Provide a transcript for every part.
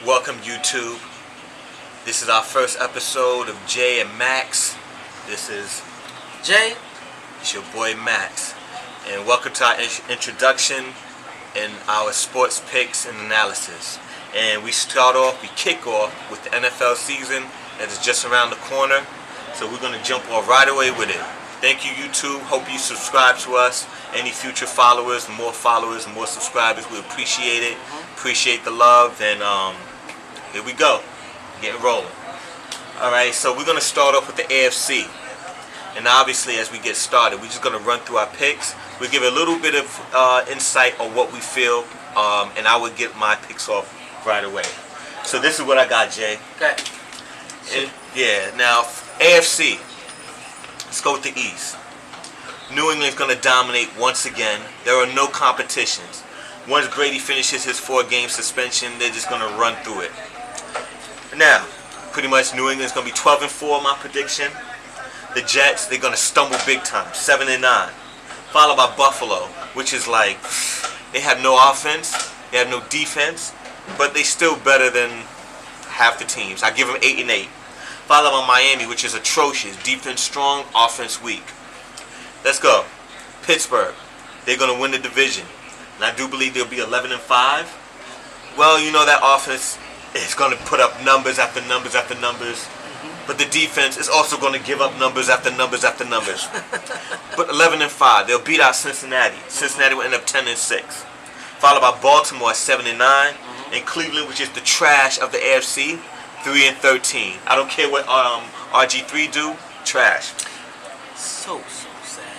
Welcome, YouTube. This is our first episode of Jay and Max. This is Jay. It's your boy Max. And welcome to our introduction and our sports picks and analysis. And we kick off with the NFL season that is just around the corner. So we're going to jump off right away with it. Thank you, YouTube. Hope you subscribe to us. Any future followers, more subscribers, we appreciate it. Appreciate the love. And here we go. Getting rolling. Alright, so we're going to start off with the AFC. And obviously, as we get started, we're just going to run through our picks. We'll give a little bit of insight on what we feel. And I will get my picks off right away. So this is what I got, Jay. Okay. Now, AFC. Let's go with the East. New England's going to dominate once again. There are no competitions. Once Brady finishes his 4-game suspension, they're just going to run through it. Now, pretty much New England's going to be 12-4, my prediction. The Jets, they're going to stumble big time, 7-9. Followed by Buffalo, which is like, they have no offense, they have no defense, but they still better than half the teams. I give them 8-8. Followed by Miami, which is atrocious. Defense strong, offense weak. Let's go. Pittsburgh. They're going to win the division. And I do believe they'll be 11-5. Well, you know that offense is going to put up numbers after numbers after numbers. But the defense is also going to give up numbers after numbers after numbers. But 11-5. They'll beat out Cincinnati. Cincinnati will end up 10-6. Followed by Baltimore at 7-9. And Cleveland, which is the trash of the AFC, 3-13. I don't care what RG3 do. Trash. So sad.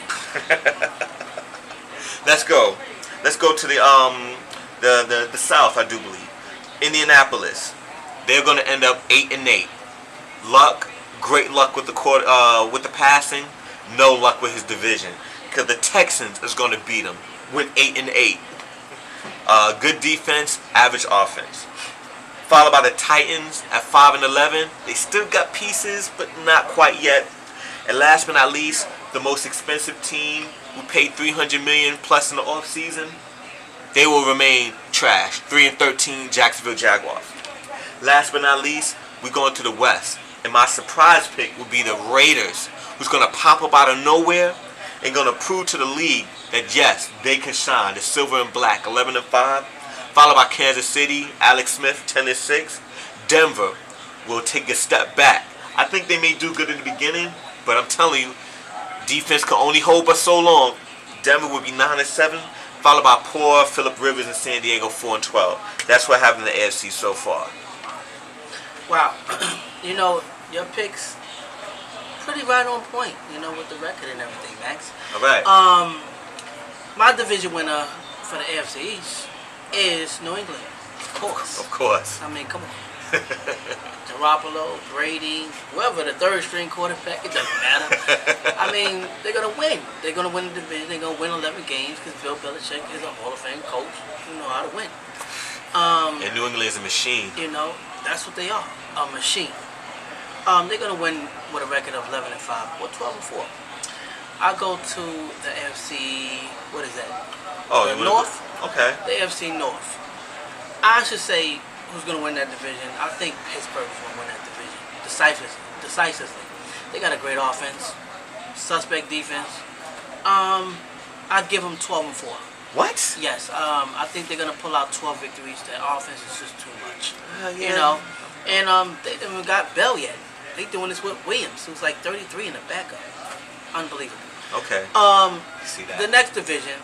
Let's go. Let's go to the South. I do believe Indianapolis. They're going to end up 8-8. Great luck with the passing. No luck with his division because the Texans is going to beat them with 8-8. Good defense, average offense. Followed by the Titans at 5-11. They still got pieces, but not quite yet. And last but not least, the most expensive team who paid $300 million plus in the offseason, they will remain trash. 3-13, Jacksonville Jaguars. Last but not least, we're going to the West. And my surprise pick will be the Raiders, who's going to pop up out of nowhere and going to prove to the league that yes, they can shine. The silver and black, 11-5. Followed by Kansas City, Alex Smith, 10-6. Denver will take a step back. I think they may do good in the beginning, but I'm telling you, defense can only hold us so long. Denver will be 9-7, followed by poor Phillip Rivers in San Diego, 4-12. That's what happened in the AFC so far. Wow. You know, your picks pretty right on point, with the record and everything, Max. All right. My division winner for the AFC East is New England. Of course. Of course. I mean, come on. Garoppolo, Brady, whoever the third string quarterback, it doesn't matter. I mean, they're going to win. They're going to win the division. They're going to win 11 games because Bill Belichick is a Hall of Fame coach who knows how to win. And New England is a machine. That's what they are, a machine. They're going to win with a record of 11-5 or 12-4. I go to the AFC, what is that? Oh, the North? Okay. The AFC North. I should say who's going to win that division. I think Pittsburgh is going to win that division decisively. They got a great offense, suspect defense. I'd give them 12-4. What? Yes. I think they're going to pull out 12 victories. Their offense is just too much. Yeah. And they haven't got Bell yet. They doing this with Williams, who's like 33 in the backup. Unbelievable. Okay. See that. The next division,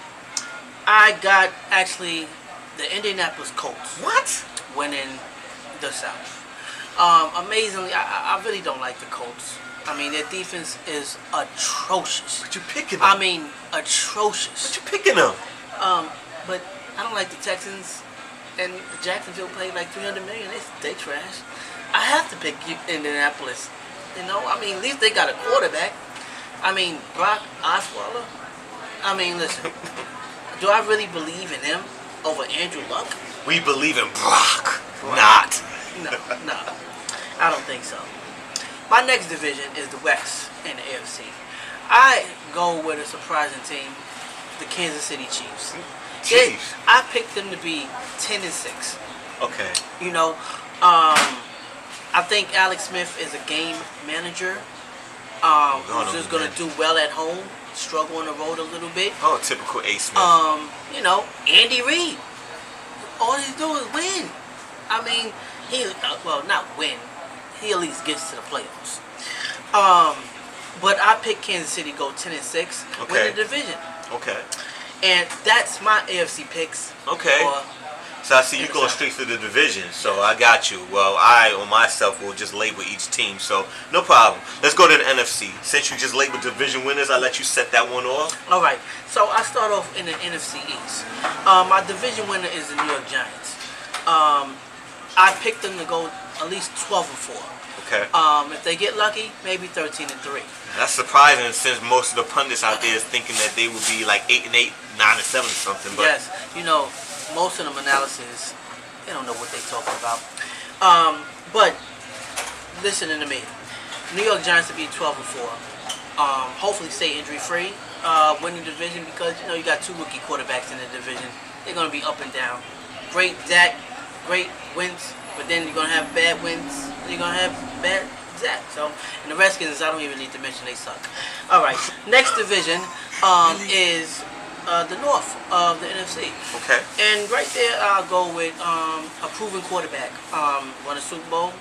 I got actually the Indianapolis Colts. What? Winning the South. Amazingly, I really don't like the Colts. I mean, their defense is atrocious. But you're picking them. I mean, atrocious. But you're picking them. But I don't like the Texans. And Jacksonville paid like $300 million. They trash. I have to pick Indianapolis. I mean, at least they got a quarterback. I mean, Brock Osweiler. I mean, listen. Do I really believe in him over Andrew Luck? We believe in Brock. Not. No. I don't think so. My next division is the West and the AFC. I go with a surprising team, the Kansas City Chiefs. Jeez. I picked them to be 10-6. Okay. You know, I think Alex Smith is a game manager. Who's just gonna do well at home, struggle on the road a little bit. Oh, typical A. Smith. You know, Andy Reid. All he do is win. I mean, well, not win. He at least gets to the playoffs. But I picked Kansas City go 10-6, win the division. Okay. And that's my AFC picks. Okay. So I see you going straight to the division. So I got you. Well, I on myself will just label each team. So no problem. Let's go to the NFC. Since you just labeled division winners, I'll let you set that one off. All right. So I start off in the NFC East. My division winner is the New York Giants. I picked them to go at least 12-4. Okay. If they get lucky, maybe 13-3. That's surprising since most of the pundits out there is thinking that they would be like 8-8, 9-7 or something. But yes, you know, most of them analysis, they don't know what they're talking about. But listening to me, New York Giants to be 12-4. Hopefully stay injury free. Win the division because you know you got two rookie quarterbacks in the division. They're gonna be up and down. Great Dak, great wins, but then you're gonna have bad wins. And you're gonna have bad Dak. So, and the Redskins, I don't even need to mention they suck. All right, next division is the North of the NFC. okay. And right there, I'll go with a proven quarterback. Won a Super Bowl,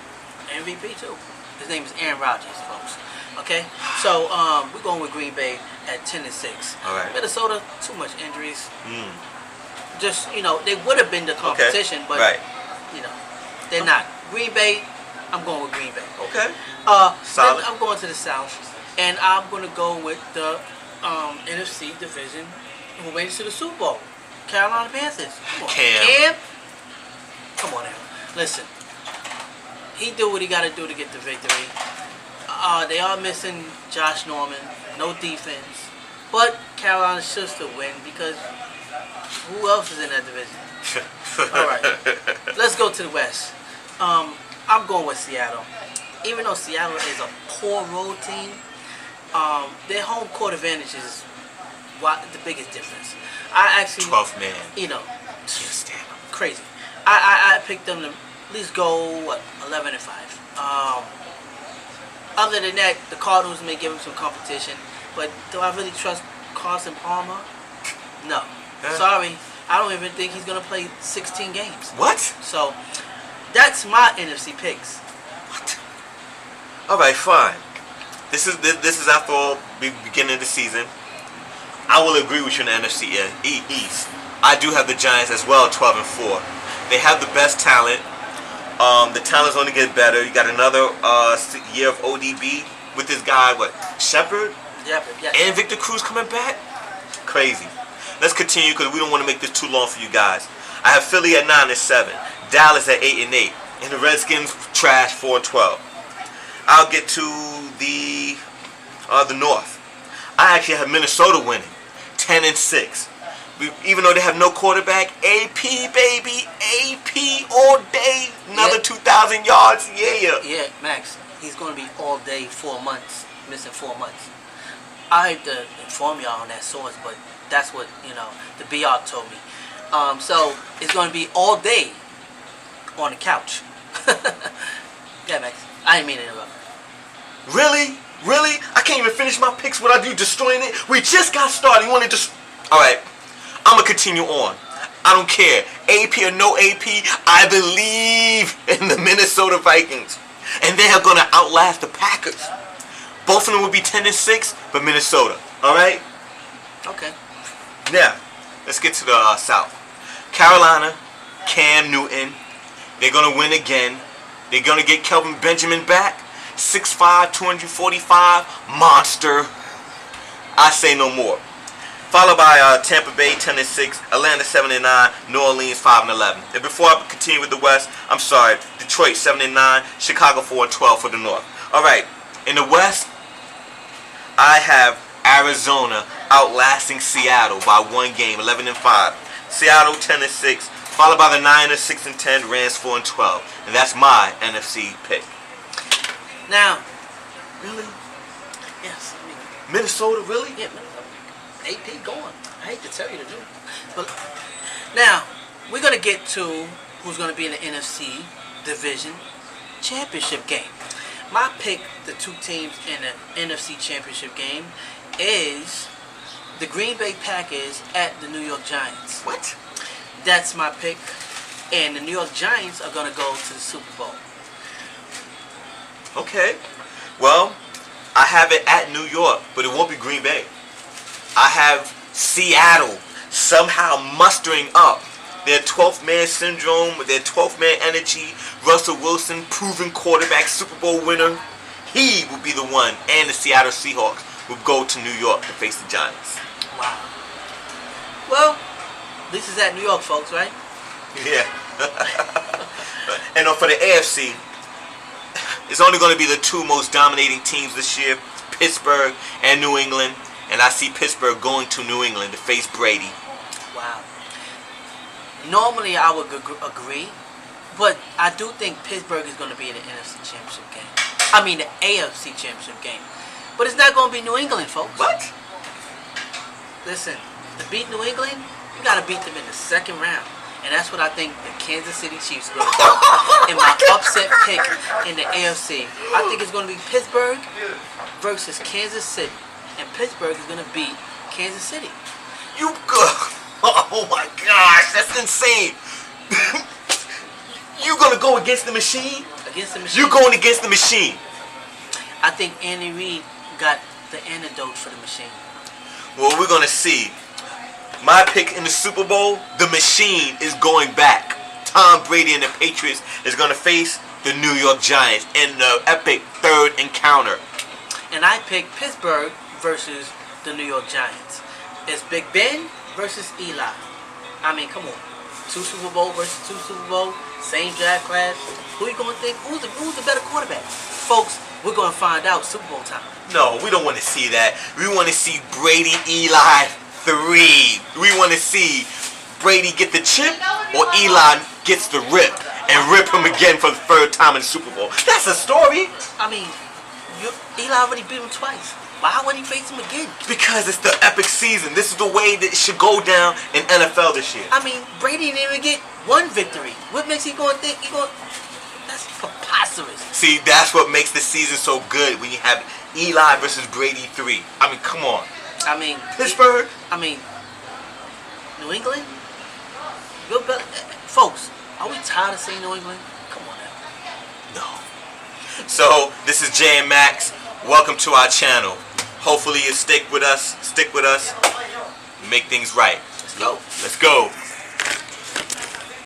MVP too. His name is Aaron Rodgers, folks. Okay, so we're going with Green Bay at 10-6. All right. Minnesota, too much injuries. Just you know, they would have been the competition, but you know, they're not. Green Bay, I'm going with Green Bay. Okay. Solid. Then I'm going to the South, and I'm going to go with the NFC division. Who made it to the Super Bowl? Carolina Panthers. Come on, Cam. Come on, now. Listen. He do what he got to do to get the victory. They are missing Josh Norman. No defense. But Carolina should still win because who else is in that division? All right. Let's go to the West. I'm going with Seattle. Even though Seattle is a poor road team, their home court advantage is the biggest difference. I actually 12th man. You know, Can't stand them. crazy. I picked them to at least go 11-5. Other than that, the Cardinals may give them some competition, but do I really trust Carson Palmer? No. Sorry, I don't even think he's gonna play 16 games. What? So that's my NFC picks. What? All right, fine. This is after all beginning of the season. I will agree with you in the NFC East. I do have the Giants as well, 12-4. They have the best talent. The talent's only get better. You got another year of ODB with this guy, Shepard? Yeah, yes. And Victor Cruz coming back? Crazy. Let's continue because we don't want to make this too long for you guys. I have Philly at 9-7, Dallas at 8-8, and the Redskins trash 4-12. I'll get to the North. I actually have Minnesota winning 10-6. Even though they have no quarterback, AP baby, AP all day, another 2,000 yards, yeah. Yeah, Max, he's going to be all day 4 months, missing 4 months. I hate to inform y'all on that source, but that's what, you know, the BR told me. So it's going to be all day on the couch. Yeah, Max, I didn't mean to interrupt. Really? Really? I can't even finish my picks without you destroying it. We just got started. You want to just... All right. I'm going to continue on. I don't care. AP or no AP, I believe in the Minnesota Vikings. And they are going to outlast the Packers. Both of them will be 10-6, but Minnesota. All right? Okay. Now, let's get to the South. Carolina, Cam Newton. They're going to win again. They're going to get Kelvin Benjamin back. 6'5", 245, monster. I say no more. Followed by Tampa Bay 10-6, Atlanta 7-9, New Orleans 5-11. And before I continue with the West, I'm sorry, Detroit 7-9, Chicago 4-12 for the North. All right, in the West, I have Arizona outlasting Seattle by 1 game, 11-5. Seattle 10-6, followed by the Niners 6-10, Rams 4-12, and that's my NFC pick. Now, really? Yes. I mean, Minnesota, really? yeah, Minnesota. AP going. I hate to tell you to do it, but Now, we're going to get to who's going to be in the NFC Division Championship game. My pick, the two teams in the NFC Championship game, is the Green Bay Packers at the New York Giants. What? That's my pick. And the New York Giants are going to go to the Super Bowl. Okay. Well, I have it at New York, but it won't be Green Bay. I have Seattle somehow mustering up their 12th man syndrome, with their 12th man energy. Russell Wilson, proven quarterback, Super Bowl winner. He will be the one, and the Seattle Seahawks will go to New York to face the Giants. Wow. Well, this is at New York, folks, right? Yeah. And for the AFC, it's only going to be the two most dominating teams this year, Pittsburgh and New England. And I see Pittsburgh going to New England to face Brady. Wow. Normally I would agree, but I do think Pittsburgh is going to be in the NFC Championship game. I mean the AFC Championship game. But it's not going to be New England, folks. What? Listen, to beat New England, you got to beat them in the second round. And that's what I think the Kansas City Chiefs are going to do in my upset pick in the AFC. I think it's going to be Pittsburgh versus Kansas City. And Pittsburgh is going to beat Kansas City. You go. Oh my gosh, that's insane. You gonna go against the machine? Against the machine. You going against the machine? I think Andy Reid got the antidote for the machine. Well, we're gonna see. My pick in the Super Bowl, the machine is going back. Tom Brady and the Patriots is gonna face the New York Giants in the epic third encounter. And I picked Pittsburgh versus the New York Giants. It's Big Ben versus Eli. I mean, come on. 2 Super Bowl versus 2 Super Bowl. Same draft class. Who you going to think? Who's the better quarterback? Folks, we're going to find out Super Bowl time. No, we don't want to see that. We want to see Brady Eli 3. We want to see Brady get the chip or Eli gets the rip and rip him again for the third time in the Super Bowl. That's a story. I mean, Eli already beat him twice. Why wouldn't he face him again? Because it's the epic season. This is the way that it should go down in NFL this year. I mean, Brady didn't even get one victory. What makes he going to think that's preposterous. See, that's what makes the season so good when you have Eli versus Brady 3. I mean, come on. I mean, Pittsburgh. I mean, New England. Folks, are we tired of seeing New England? Come on now. No. So this is Jay and Max. Welcome to our channel. Hopefully you stick with us, make things right. Let's go. Let's go.